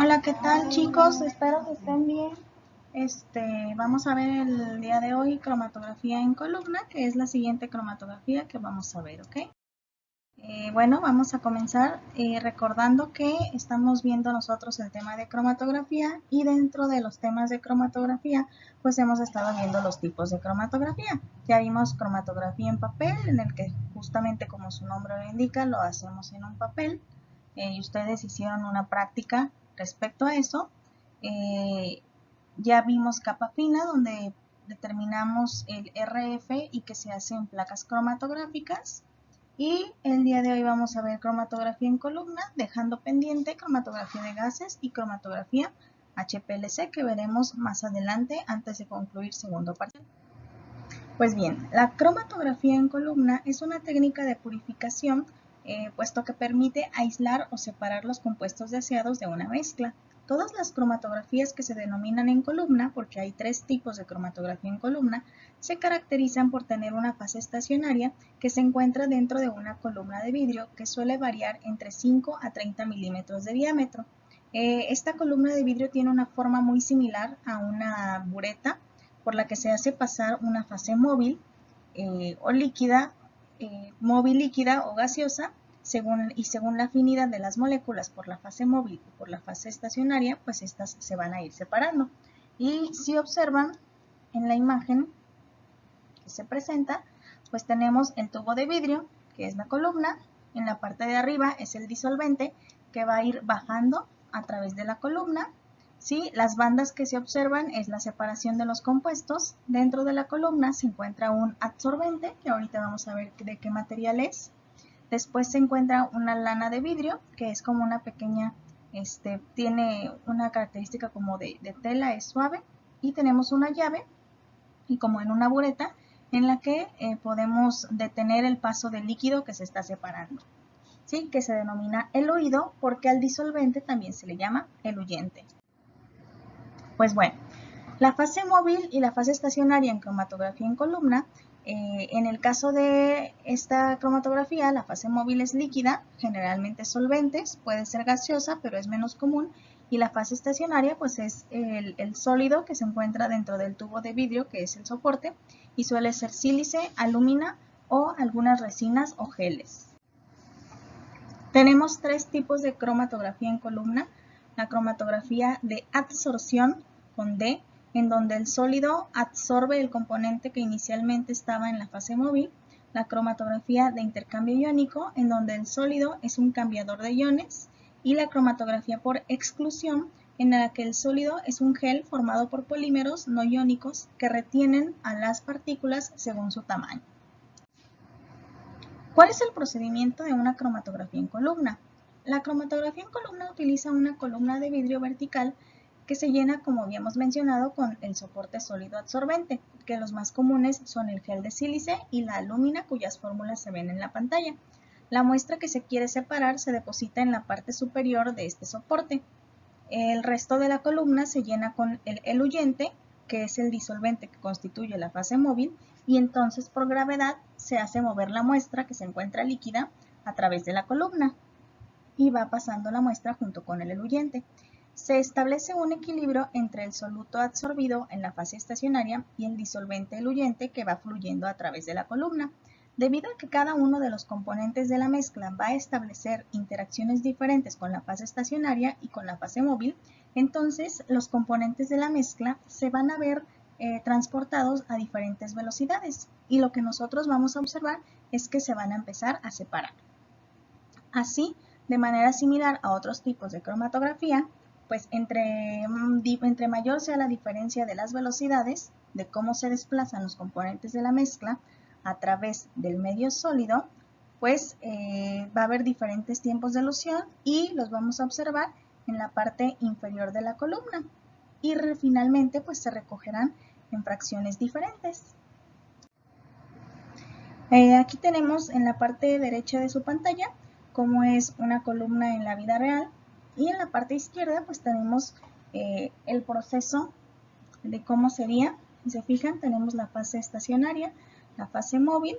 Hola, ¿qué tal, chicos? Espero que estén bien. Vamos a ver el día de hoy cromatografía en columna, que es la siguiente cromatografía que vamos a ver, ¿ok? Bueno, vamos a comenzar recordando que estamos viendo nosotros el tema de cromatografía y dentro de los temas de cromatografía, pues hemos estado viendo los tipos de cromatografía. Ya vimos cromatografía en papel, en el que justamente como su nombre lo indica, lo hacemos en un papel. Y ustedes hicieron una práctica respecto a eso. Ya vimos capa fina, donde determinamos el RF y que se hace en placas cromatográficas. Y el día de hoy vamos a ver cromatografía en columna, dejando pendiente cromatografía de gases y cromatografía HPLC, que veremos más adelante antes de concluir segundo parcial. Pues bien, la cromatografía en columna es una técnica de purificación, puesto que permite aislar o separar los compuestos deseados de una mezcla. Todas las cromatografías que se denominan en columna, porque hay tres tipos de cromatografía en columna, se caracterizan por tener una fase estacionaria que se encuentra dentro de una columna de vidrio que suele variar entre 5 a 30 milímetros de diámetro. Esta columna de vidrio tiene una forma muy similar a una bureta, por la que se hace pasar una fase móvil o líquida, móvil líquida o gaseosa, según la afinidad de las moléculas por la fase móvil y por la fase estacionaria, pues estas se van a ir separando. Y si observan en la imagen que se presenta, pues tenemos el tubo de vidrio, que es la columna, en la parte de arriba es el disolvente, que va a ir bajando a través de la columna. ¿Sí? Las bandas que se observan es la separación de los compuestos. Dentro de la columna se encuentra un adsorbente, que ahorita vamos a ver de qué material es. Después se encuentra una lana de vidrio, que es como una pequeña, tiene una característica como de tela, es suave. Y tenemos una llave, y como en una bureta, en la que podemos detener el paso del líquido que se está separando. ¿Sí? Que se denomina eluido, porque al disolvente también se le llama eluyente. Pues bueno, la fase móvil y la fase estacionaria en cromatografía en columna, en el caso de esta cromatografía, la fase móvil es líquida, generalmente solventes, puede ser gaseosa, pero es menos común, y la fase estacionaria pues es el sólido que se encuentra dentro del tubo de vidrio, que es el soporte, y suele ser sílice, alúmina o algunas resinas o geles. Tenemos tres tipos de cromatografía en columna: la cromatografía de adsorción con D, en donde el sólido absorbe el componente que inicialmente estaba en la fase móvil; la cromatografía de intercambio iónico, en donde el sólido es un cambiador de iones; y la cromatografía por exclusión, en la que el sólido es un gel formado por polímeros no iónicos que retienen a las partículas según su tamaño. ¿Cuál es el procedimiento de una cromatografía en columna? La cromatografía en columna utiliza una columna de vidrio vertical que se llena, como habíamos mencionado, con el soporte sólido adsorbente, que los más comunes son el gel de sílice y la alúmina, cuyas fórmulas se ven en la pantalla. La muestra que se quiere separar se deposita en la parte superior de este soporte. El resto de la columna se llena con el eluyente, que es el disolvente que constituye la fase móvil, y entonces por gravedad se hace mover la muestra, que se encuentra líquida, a través de la columna y va pasando la muestra junto con el eluyente. Se establece un equilibrio entre el soluto absorbido en la fase estacionaria y el disolvente eluyente que va fluyendo a través de la columna. Debido a que cada uno de los componentes de la mezcla va a establecer interacciones diferentes con la fase estacionaria y con la fase móvil, entonces los componentes de la mezcla se van a ver transportados a diferentes velocidades, y lo que nosotros vamos a observar es que se van a empezar a separar. Así, de manera similar a otros tipos de cromatografía, pues entre mayor sea la diferencia de las velocidades, de cómo se desplazan los componentes de la mezcla a través del medio sólido, pues va a haber diferentes tiempos de elución y los vamos a observar en la parte inferior de la columna. Y finalmente pues se recogerán en fracciones diferentes. Aquí tenemos en la parte derecha de su pantalla cómo es una columna en la vida real, y en la parte izquierda pues tenemos el proceso de cómo sería. Si se fijan, tenemos la fase estacionaria, la fase móvil,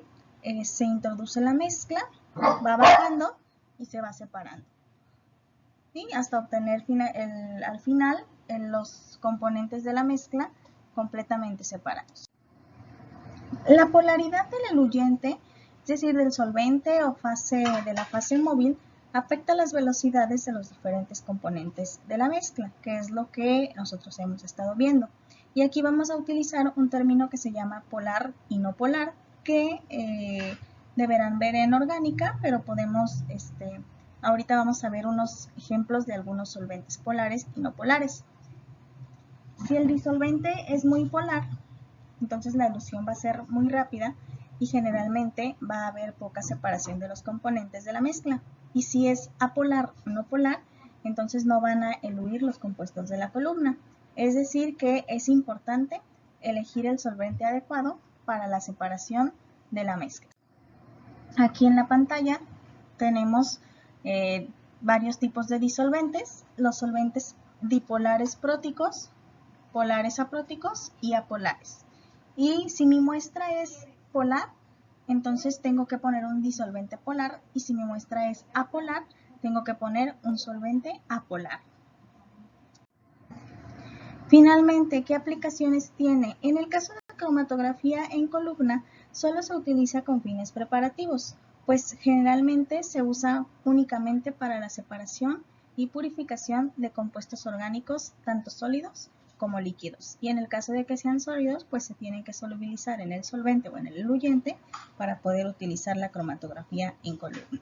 se introduce la mezcla, va bajando y se va separando. ¿sí? Hasta obtener al final los componentes de la mezcla completamente separados. La polaridad del eluyente, es decir, del solvente o de la fase móvil, afecta las velocidades de los diferentes componentes de la mezcla, que es lo que nosotros hemos estado viendo. Y aquí vamos a utilizar un término que se llama polar y no polar, que deberán ver en orgánica, pero podemos, ahorita vamos a ver unos ejemplos de algunos solventes polares y no polares. Si el disolvente es muy polar, entonces la elusión va a ser muy rápida y generalmente va a haber poca separación de los componentes de la mezcla. Y si es apolar o no polar, entonces no van a eluir los compuestos de la columna. Es decir que es importante elegir el solvente adecuado para la separación de la mezcla. Aquí en la pantalla tenemos varios tipos de disolventes, los solventes dipolares próticos, polares apróticos y apolares. Y si mi muestra es polar, entonces tengo que poner un disolvente polar, y si mi muestra es apolar, tengo que poner un solvente apolar. Finalmente, ¿qué aplicaciones tiene? En el caso de la cromatografía en columna, solo se utiliza con fines preparativos, pues generalmente se usa únicamente para la separación y purificación de compuestos orgánicos, tanto sólidos como líquidos. Y en el caso de que sean sólidos, pues se tienen que solubilizar en el solvente o en el eluyente para poder utilizar la cromatografía en columna.